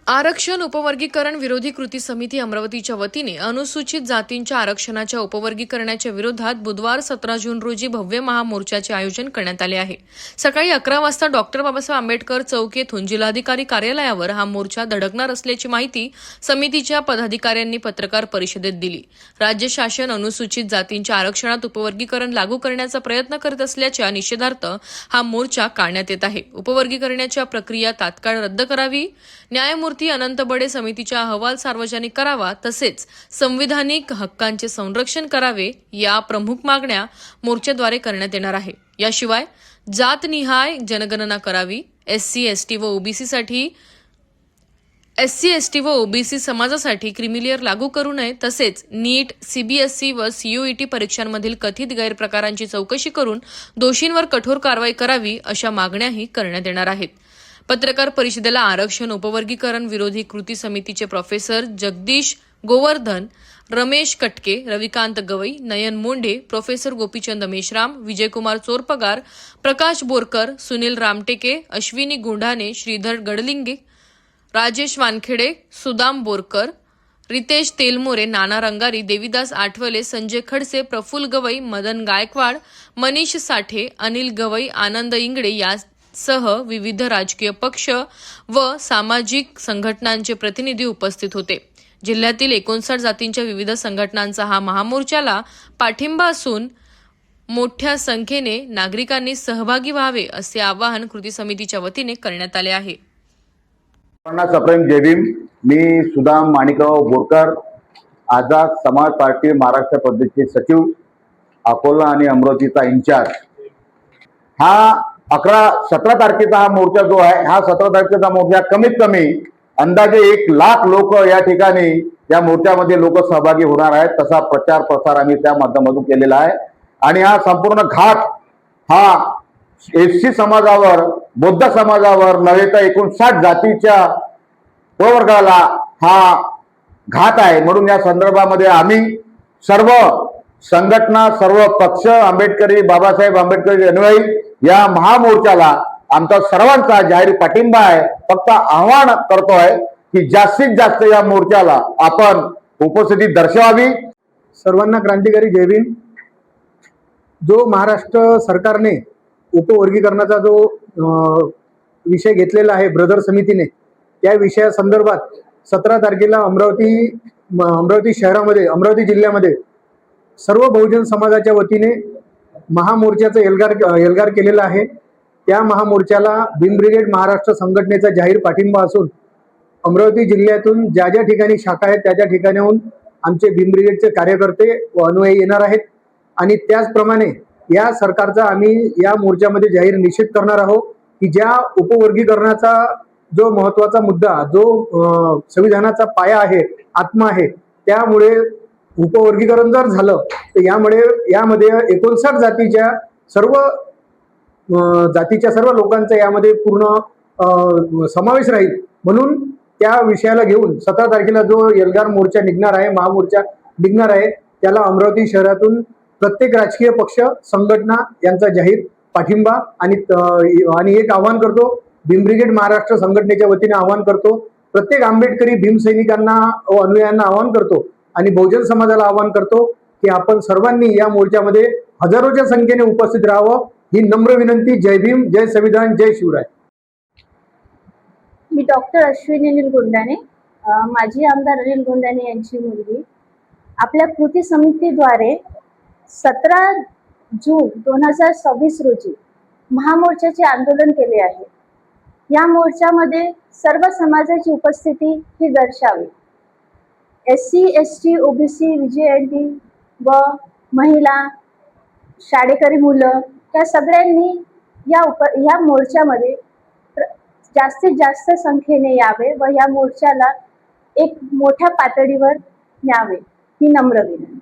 आरक्षण उपवर्गीकरण विरोधी कृती समिती अमरावतीच्या वतीने अनुसूचित जातींच्या आरक्षणाच्या उपवर्गीकरणाच्या विरोधात बुधवार 17 जून रोजी भव्य महामोर्चाचे आयोजन करण्यात आले आहे। सकाळी 11 वाजता डॉक्टर बाबासाहेब आंबेडकर चौक येथून जिल्हाधिकारी कार्यालयावर हा मोर्चा धडकणार असल्याची माहिती समितीच्या पदाधिकाऱ्यांनी पत्रकार परिषदेत दिली। राज्य शासन अनुसूचित जातींच्या आरक्षणात उपवर्गीकरण लागू करण्याचा प्रयत्न करत असल्याच्या निषेधार्थ हा मोर्चा काढण्यात येत आहे। उपवर्गीकरणाच्या प्रक्रिया तात्काळ रद्द करावी, न्यायमूर्ती अनंत बडे समितीचा अहवाल सार्वजनिक करावा, तसेच संविधानिक हक्कांचे संरक्षण करावे या प्रमुख मागण्या मोर्चाद्वारे करण्यात येणार आहे। याशिवाय जातनिहाय जनगणना करावी, एससी एसटी व ओबीसी समाजासाठी क्रिमिलेअर लागू करू नये, तसेच नीट, सीबीएसई व सीयूईटी परीक्षांमधील कथित गैरप्रकारांची चौकशी करून दोषींवर कठोर कारवाई करावी अशा मागण्याही करण्यात येणार आहेत। पत्रकार परिषदेला आरक्षण उपवर्गीकरण विरोधी कृती समितीचे प्रोफेसर जगदीश गोवर्धन, रमेश कटके, रविकांत गवई, नयन मोंढे, प्रोफेसर गोपीचंद मेश्राम, विजयकुमार चोरपगार, प्रकाश बोरकर, सुनील रामटेके, अश्विनी गुंढाने, श्रीधर गडलिंगे, राजेश वानखेडे, सुदाम बोरकर, रितेश तेलमोरे, नाना रंगारी, देवीदास आठवले, संजय खडसे, प्रफुल्ल गवई, मदन गायकवाड, मनीष साठे, अनिल गवई, आनंद इंगडे यासह विविध राजकीय पक्ष व सामाजिक संघटनांचे प्रतिनिधी उपस्थित होते। जिल्ह्यातील 59 जातींच्या विविध संघटनांचा हा महामोर्चाला पाठिंबा असून मोठ्या संख्येने नागरिकांनी सहभागी व्हावे असे आवाहन कृती समितीच्या वतीने करण्यात आले आहे। सप्रेम जय भीम। मी सुदाम माणिकराव बोरकर, आझाद समाज पार्टी महाराष्ट्र प्रदेशचे सचिव, अकोला आणि अमरावतीचा इंचार्ज। हा 17 तारखेचा हा मोर्चा जो आहे, हा 17 तारखेचा मोर्चा कमीत कमी अंदाजे 1 लाख लोक या ठिकाणी या मोर्चामध्ये लोक सहभागी होणार आहेत। तसा प्रचार प्रसार आम्ही त्या माध्यमातून केलेला आहे आणि हा संपूर्ण घात हा एससी समाजावर, बौद्ध समाजावर नव्हे तर 59 जातीच्या प्रवर्गाला हा घात आहे। म्हणून या संदर्भामध्ये आम्ही सर्व संघटना, सर्व पक्ष, आंबेडकरी, बाबासाहेब आंबेडकरी अनुयायी या महामोर्चाला आमचा सर्वांचा जाहीर पाठिंबा आहे। फक्त आवाहन करतोय की जास्तीत जास्त या मोर्चाला आपण उपस्थिती दर्शवावी। सर्वांना क्रांतिकारी जय भीम। जो महाराष्ट्र सरकारने उपवर्गीकरणाचा जो विषय घेतलेला आहे ब्रदर समितीने, त्या विषयासंदर्भात 17 तारखेला अमरावती शहरामध्ये, अमरावती जिल्ह्यामध्ये सर्व बहुजन समाजाच्या वतीने महामोर्चाचा एल्गार केलेला आहे। त्या महामोर्चाला भीम ब्रिगेड महाराष्ट्र संघटनेचा जाहीर पाठिंबा असून अमरावती जिल्ह्यातून ज्या ज्या ठिकाणी शाखा आहेत त्या ठिकाणाहून आमचे भीम ब्रिगेडचे कार्यकर्ते व अनुयायी येणार आहेत आणि त्याचप्रमाणे या सरकारचा आम्ही या मोर्चामध्ये जाहीर निषेध करणार आहोत की ज्या उपवर्गीकरणाचा जो महत्त्वाचा मुद्दा, जो संविधानाचा पाया आहे, आत्मा आहे, त्यामुळे उपवर्गीकरण जर झालं तर यामध्ये 59 जातीच्या सर्व लोकांचा यामध्ये पूर्ण समावेश राहील। म्हणून त्या विषयाला घेऊन 17 तारखेला जो एल्गार मोर्चा निघणार आहे, महामोर्चा निघणार आहे, त्याला अमरावती शहरातून प्रत्येक राजकीय पक्ष, संघटना यांचा जाहीर पाठिंबा आणि एक आवाहन करतो, भीम ब्रिगेड महाराष्ट्र संघटनेच्या वतीने आवाहन करतो, प्रत्येक आंबेडकरी भीमसैनिकांना व अनुयायांना आवाहन करतो आणि बहुजन समाजाला आवाहन करतो की आपण सर्वांनी या मोर्चामध्ये हजारोच्या संख्येने उपस्थित राहावं, ही नम्र विनंती। जय भीम, जय संविधान, जय शिवराय। मी डॉक्टर अश्विनी अनिल गुंडाने, माजी आमदार अनिल गुंडाने यांची मुलगी, आपल्या कृती समितीद्वारे 17 जून 2026 रोजी महामोर्चाचे आंदोलन केले आहे। या मोर्चामध्ये सर्व समाजाची उपस्थिती ही दर्शावी। एससी, एसटी, ओबीसी, व्हीजेएनटी व महिला, शाळेकरी मुलं या सगळ्यांनी या मोर्चामध्ये जास्तीत जास्त संख्येने यावे व या मोर्चाला एक मोठ्या पातळीवर न्यावे, ही नम्र विनंती।